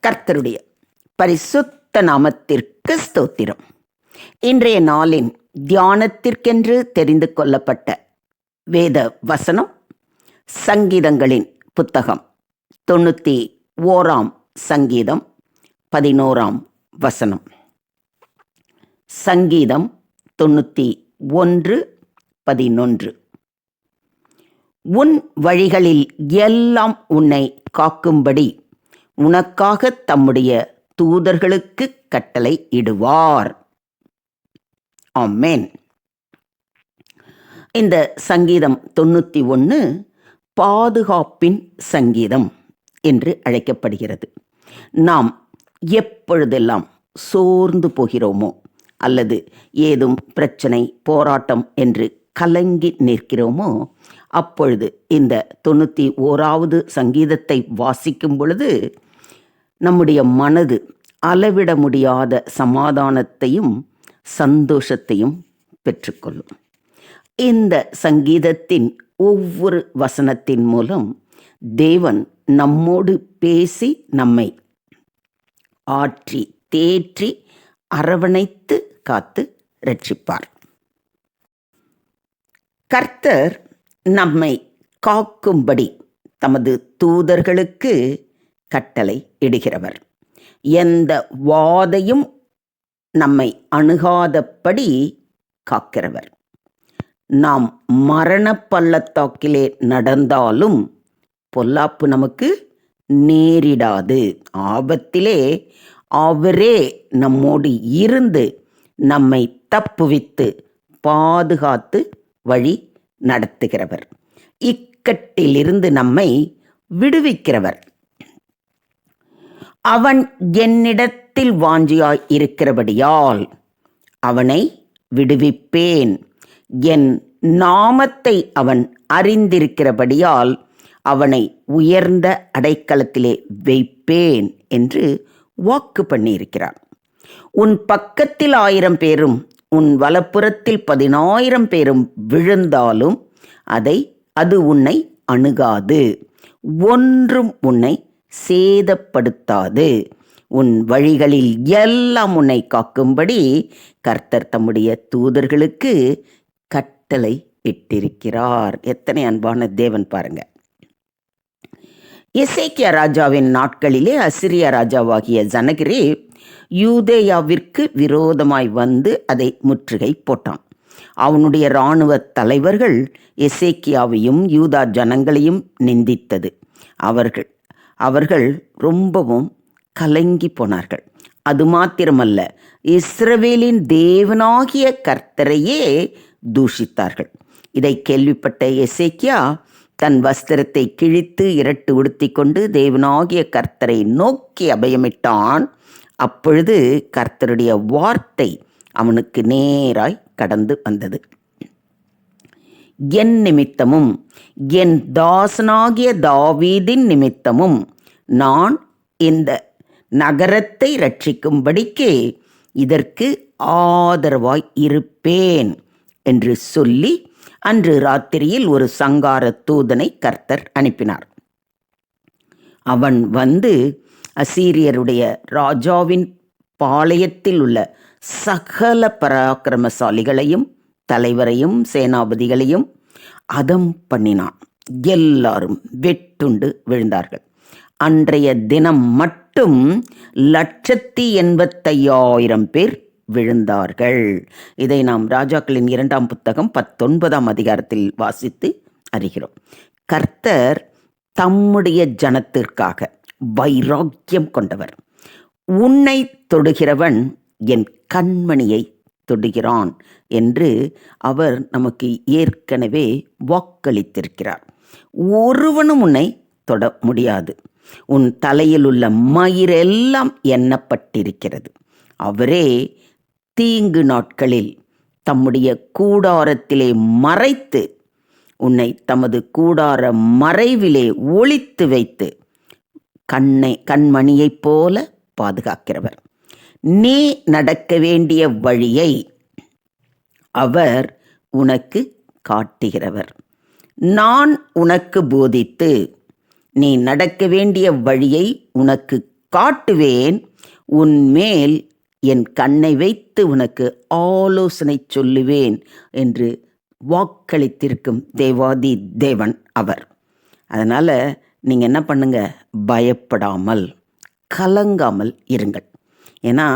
கர்த்தருடைய பரிசுத்த நாமத்திற்கு ஸ்தோத்திரம். இன்றைய நாளின் தியானத்திற்கென்று தெரிந்து கொள்ளப்பட்ட வேத வசனம் சங்கீதங்களின் புத்தகம் 91 சங்கீதம் 11 வசனம். சங்கீதம் 91:11. உன் வழிகளில் எல்லாம் உன்னை காக்கும்படி உனக்காக தம்முடைய தூதர்களுக்கு கட்டளை இடுவார். ஆமென். இந்த சங்கீதம் 91 பாதுகாப்பின் சங்கீதம் என்று அழைக்கப்படுகிறது. நாம் எப்பொழுதெல்லாம் சோர்ந்து போகிறோமோ அல்லது ஏதும் பிரச்சனை, போராட்டம் என்று கலங்கி நிற்கிறோமோ அப்பொழுது இந்த 91வது சங்கீதத்தை வாசிக்கும் பொழுது நம்முடைய மனது அளவிட முடியாத சமாதானத்தையும் சந்தோஷத்தையும் பெற்றுக்கொள்ளும். இந்த சங்கீதத்தின் ஒவ்வொரு வசனத்தின் மூலம் தேவன் நம்மோடு பேசி நம்மை ஆற்றி தேற்றி அரவணைத்து காத்து ரட்சிப்பார். கர்த்தர் நம்மை காக்கும்படி தமது தூதர்களுக்கு கட்டளை இடுகிறவர். எந்த வாதையும் நம்மை அணுகாதபடி காக்கிறவர். நாம் மரண பள்ளத்தாக்கிலே நடந்தாலும் பொல்லாப்பு நமக்கு நேரிடாது. ஆபத்திலே அவரே நம்மோடு இருந்து நம்மை தப்புவித்து பாதுகாத்து வழி நடத்துகிறவர். இக்கட்டிலிருந்து நம்மை விடுவிக்கிறவர். அவன் என்னிடத்தில் வாஞ்சியாய் இருக்கிறபடியால் அவனை விடுவிப்பேன். என் நாமத்தை அவன் அறிந்திருக்கிறபடியால் அவனை உயர்ந்த அடைக்கலத்திலே வைப்பேன் என்று வாக்கு பண்ணியிருக்கிறார். உன் பக்கத்தில் 1000 பேரும் உன் வலப்புறத்தில் 10,000 பேரும் விழுந்தாலும் அது உன்னை அணுகாது, ஒன்றும் உன்னை சேதப்படுத்தாது. உன் வழிகளில் எல்லாம் உன்னை காக்கும்படி கர்த்தர் தம்முடைய தூதர்களுக்கு கட்டளை இட்டிருக்கிறார். எத்தனை அன்பான தேவன் பாருங்க. எசேக்கியா ராஜாவின் நாட்களிலே அசிரியா ராஜாவாகிய சனகரிப் யூதேயாவிற்கு விரோதமாய் வந்து அதை முற்றுகை போட்டான். அவனுடைய இராணுவ தலைவர்கள் எசேக்கியாவையும் யூதா ஜனங்களையும் நிந்தித்தது. அவர்கள் ரொம்பவும் கலங்கி போனார்கள். அது மாத்திரமல்ல, இஸ்ரவேலின் தேவனாகிய கர்த்தரையே தூஷித்தார்கள். இதை கேள்விப்பட்ட எசேக்கியா தன் வஸ்திரத்தை கிழித்து இரட்டு உடுத்தி கொண்டு தேவனாகிய கர்த்தரை நோக்கி அபயமிட்டான். அப்பொழுது கர்த்தருடைய வார்த்தை அவனுக்கு நேராய் கடந்து வந்தது. என் நிமித்தமும் என் தாசனாகிய தாவீதின் நிமித்தமும் நான் இந்த நகரத்தை ரட்சிக்கும்படிக்கு இதற்கு ஆதரவாய் இருப்பேன் என்று சொல்லி அன்று ராத்திரியில் ஒரு சங்கார தூதனை கர்த்தர் அனுப்பினார். அவன் வந்து அசீரியருடைய ராஜாவின் பாளையத்தில் உள்ள சகல பராக்கிரமசாலிகளையும் தலைவரையும் சேனாபதிகளையும் அதம் பண்ணினான். எல்லாரும் வெட்டுண்டு விழுந்தார்கள். அன்றைய தினம் மட்டும் 185,000 பேர் விழுந்தார்கள். இதை நாம் ராஜாக்களின் 2ஆம் புத்தகம் 19ஆம் அதிகாரத்தில் வாசித்து அறிகிறோம். கர்த்தர் தம்முடைய ஜனத்திற்காக வைராக்கியம் கொண்டவர். உன்னை தொடுகிறவன் என் கண்மணியை தொடுகிறான் என்று அவர் நமக்கு ஏற்கனவே வாக்களித்திருக்கிறார். ஒருவனும் உன்னை தொட முடியாது. உன் தலையில் உள்ள மயிரெல்லாம் எண்ணப்பட்டிருக்கிறது. அவரே தீங்கு நாட்களில் தம்முடைய கூடாரத்திலே மறைத்து உன்னை தமது கூடார மறைவிலே ஒளித்து வைத்து கண்மணியைப் போல பாதுகாக்கிறவர். நீ நடக்க வேண்டிய வழியை அவர் உனக்கு காட்டுகிறவர். நான் உனக்கு போதித்து நீ நடக்க வேண்டிய வழியை உனக்கு காட்டுவேன், உன்மேல் என் கண்ணை வைத்து உனக்கு ஆலோசனை சொல்லுவேன் என்று வாக்களித்திருக்கும் தேவாதி தேவன் அவர். அதனால் நீங்கள் என்ன பண்ணுங்க, பயப்படாமல் கலங்காமல் இருங்கள். ஏன்னா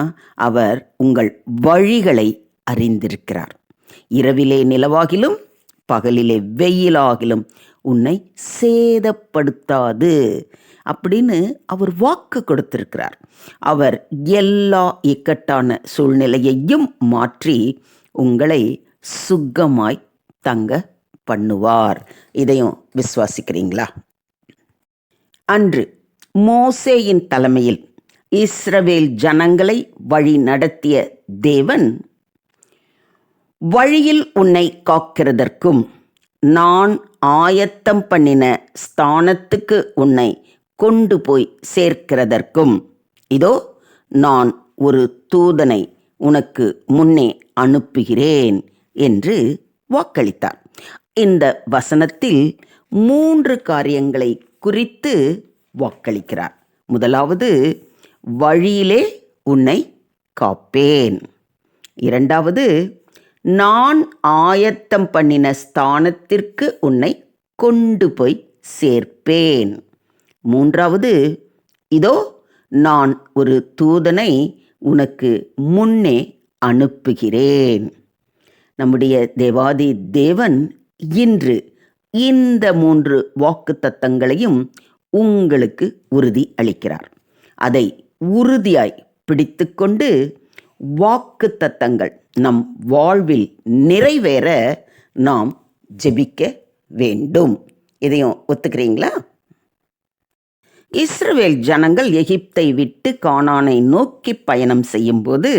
அவர் உங்கள் வழிகளை அறிந்திருக்கிறார். இரவிலே நிலவாகிலும் பகலிலே வெயிலாகிலும் உன்னை சேதப்படுத்தாது அப்படின்னு அவர் வாக்கு கொடுத்திருக்கிறார். அவர் எல்லா இக்கட்டான சூழ்நிலையையும் மாற்றி உங்களை சுகமாய் தங்க பண்ணுவார். இதையும் விசுவாசிக்கிறீங்களா? அன்று மோசேயின் தலைமையில் இஸ்ரவேல் ஜனங்களை வழி நடத்திய தேவன், வழியில் உன்னை காக்கிறதற்கும் நான் ஆயத்தம் பண்ணின ஸ்தானத்துக்கு உன்னை கொண்டு போய் சேர்க்கிறதற்கும் இதோ நான் ஒரு தூதனை உனக்கு முன்னே அனுப்புகிறேன் என்று வாக்களித்தார். இந்த வசனத்தில் 3 காரியங்களை குறித்து வாக்களிக்கிறார். முதலாவது, வழியிலே உன்னை காப்பேன். இரண்டாவது, நான் ஆயத்தம் பண்ணின ஸ்தானத்திற்கு உன்னை கொண்டு போய் சேர்ப்பேன். மூன்றாவது, இதோ நான் ஒரு தூதனை உனக்கு முன்னே அனுப்புகிறேன். நம்முடைய தேவாதி தேவன் இன்று இந்த 3 வாக்குத்தத்தங்களையும் உங்களுக்கு உறுதி அளிக்கிறார். அதை உறுதியாய் பிடித்துக்கொண்டு வாக்குத்தத்தங்கள் நம் வாழ்வில் நிறைவேற நாம் ஜெபிக்க வேண்டும். இதையும் ஒத்துக்கிறீங்களா? இஸ்ரவேல் ஜனங்கள் எகிப்தை விட்டு கானானை நோக்கி பயணம் செய்யும்போது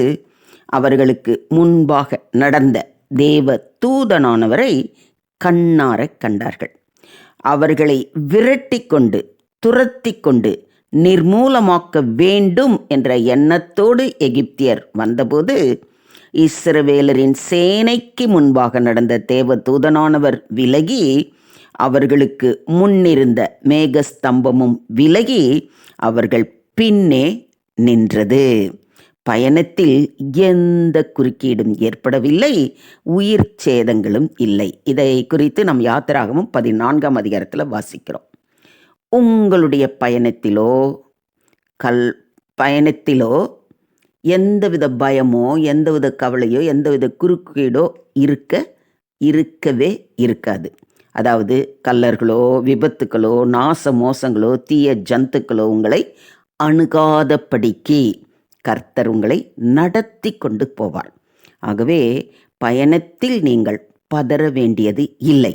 அவர்களுக்கு முன்பாக நடந்த தேவ தூதனானவரை கண்ணார கண்டார்கள். அவர்களை விரட்டி கொண்டு துரத்தி கொண்டு நிர்மூலமாக்க வேண்டும் என்ற எண்ணத்தோடு எகிப்தியர் வந்தபோது இஸ்ரவேலரின் சேனைக்கு முன்பாக நடந்த தேவ தூதனானவர் விலகி, அவர்களுக்கு முன்னிருந்த மேகஸ்தம்பமும் விலகி அவர்கள் பின்னே நின்றது. பயணத்தில் எந்த குறுக்கீடும் ஏற்படவில்லை, உயிர் சேதங்களும் இல்லை. இதை குறித்து நம் யாத்திராகமம் 14ஆம் அதிகாரத்தில் வாசிக்கிறோம். உங்களுடைய பயணத்திலோ எந்தவித பயமோ எந்தவித கவலையோ எந்தவித குறுக்கீடோ இருக்கவே இருக்காது. அதாவது கல்லர்களோ விபத்துக்களோ நாச மோசங்களோ தீய ஜந்துக்களோ உங்களை அணுகாதபடிக்கு கர்த்தர் உங்களை நடத்தி கொண்டு போவார். ஆகவே பயணத்தில் நீங்கள் பதற வேண்டியது இல்லை,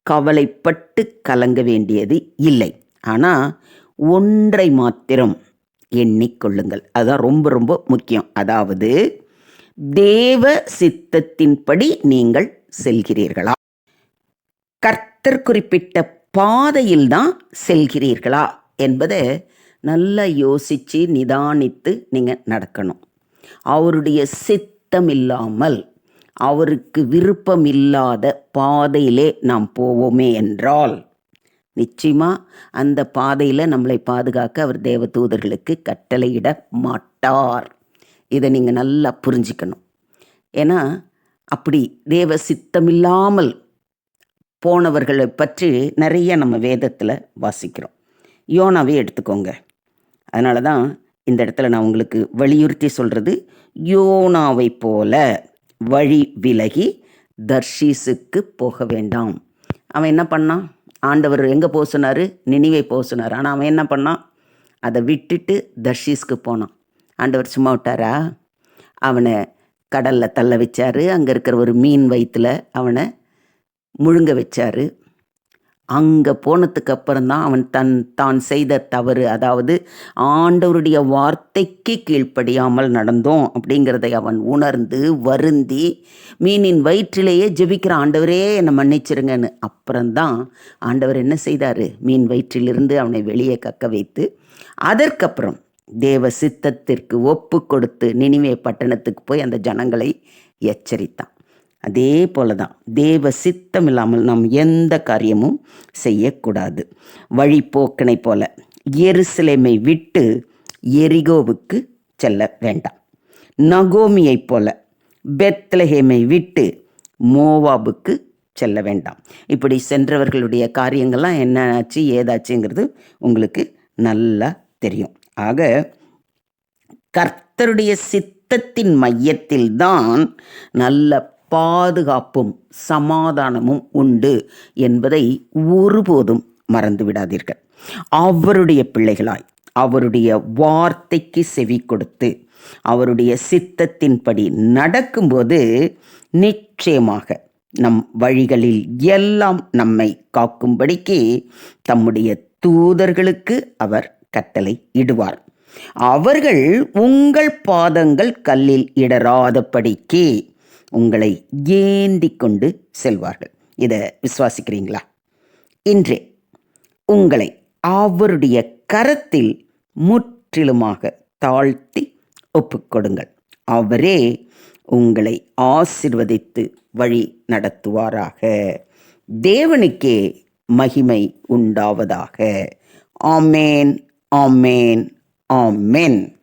கவலைப்பட்டு கலங்க வேண்டியது இல்லை. ஆனால் ஒன்றை மாத்திரம் எண்ணிக்கொள்ளுங்கள், அதுதான் ரொம்ப ரொம்ப முக்கியம். அதாவது தேவ சித்தத்தின்படி நீங்கள் செல்கிறீர்களா, கர்த்தர் குறிப்பிட்ட பாதையில் தான் செல்கிறீர்களா என்பதை நல்லா யோசித்து நிதானித்து நீங்கள் நடக்கணும். அவருடைய சித்தம் இல்லாமல் அவருக்கு விருப்பம் இல்லாத பாதையிலே நாம் போவோமே என்றால் நிச்சயமாக அந்த பாதையில் நம்மளை பாதுகாக்க அவர் தேவ தூதர்களுக்கு கட்டளையிட மாட்டார். இதை நீங்கள் நல்லா புரிஞ்சுக்கணும். ஏன்னா அப்படி தேவ சித்தமில்லாமல் போனவர்களை பற்றி நிறைய நம்ம வேதத்தில் வாசிக்கிறோம். யோனாவே எடுத்துக்கோங்க. அதனால தான் இந்த இடத்துல நான் உங்களுக்கு வலியுறுத்தி சொல்கிறது, யோனாவை போல வழி விலகி தர்ஷீஸுக்கு போக வேண்டாம். அவன் என்ன பண்ணான்? ஆண்டவர் எங்கே போக சொன்னார்? நினிவே போக சொன்னார். ஆனால் அவன் என்ன பண்ணான்? அதை விட்டுட்டு தர்ஷீஸ்க்கு போனான். ஆண்டவர் சும்மா விட்டாரா? அவனை கடலில் தள்ள வச்சார். அங்கே இருக்கிற ஒரு மீன் வயிற்றில் அவனை முழுங்க வச்சார். அங்கே போனதுக்கு அப்புறம்தான் அவன் தான் செய்த தவறு, அதாவது ஆண்டவருடைய வார்த்தைக்கு கீழ்ப்படியாமல் நடந்தோம் அப்படிங்கிறதை அவன் உணர்ந்து வருந்தி மீனின் வயிற்றிலேயே ஜெபிக்கிற, ஆண்டவரே என்னை மன்னிச்சிருங்கன்னு. அப்புறம்தான் ஆண்டவர் என்ன செய்தார்? மீன் வயிற்றிலிருந்து அவனை வெளியே கக்க வைத்து அதற்கப்புறம் தேவ சித்தத்திற்கு ஒப்பு கொடுத்து நினிவே பட்டணத்துக்கு போய் அந்த ஜனங்களை எச்சரித்தான். அதே போல தான் தேவ சித்தம் இல்லாமல் நாம் எந்த காரியமும் செய்யக்கூடாது. வழிப்போக்கனை போல எருசலேமை விட்டு எரிகோவுக்கு செல்ல வேண்டாம். நகோமியைப் போல பெத்லஹேமை விட்டு மோவாபுக்கு செல்ல வேண்டாம். இப்படி சென்றவர்களுடைய காரியங்கள்லாம் என்ன ஆச்சு ஏதாச்சுங்கிறது உங்களுக்கு நல்லா தெரியும். ஆக கர்த்தருடைய சித்தத்தின் மையத்தில்தான் நல்ல பாதுகாப்பும் சமாதானமும் உண்டு என்பதை ஒருபோதும் மறந்து விடாதீர்கள். அவருடைய பிள்ளைகளாய் அவருடைய வார்த்தைக்கு செவி கொடுத்து அவருடைய சித்தத்தின்படி நடக்கும்போது நிச்சயமாக நம் வழிகளில் எல்லாம் நம்மை காக்கும்படிக்கு தம்முடைய தூதர்களுக்கு அவர் கட்டளை இடுவார். அவர்கள் உங்கள் பாதங்கள் கல்லில் இடராதபடிக்கு உங்களை ஏந்தி கொண்டு செல்வார்கள். இதை விசுவாசிக்கிறீங்களா? இன்றே உங்களை அவருடைய கரத்தில் முற்றிலுமாக தாழ்த்தி ஒப்புக்கொடுங்கள். அவரே உங்களை ஆசீர்வதித்து வழி நடத்துவாராக. தேவனுக்கே மகிமை உண்டாவதாக. ஆமேன், ஆமேன், ஆமென்.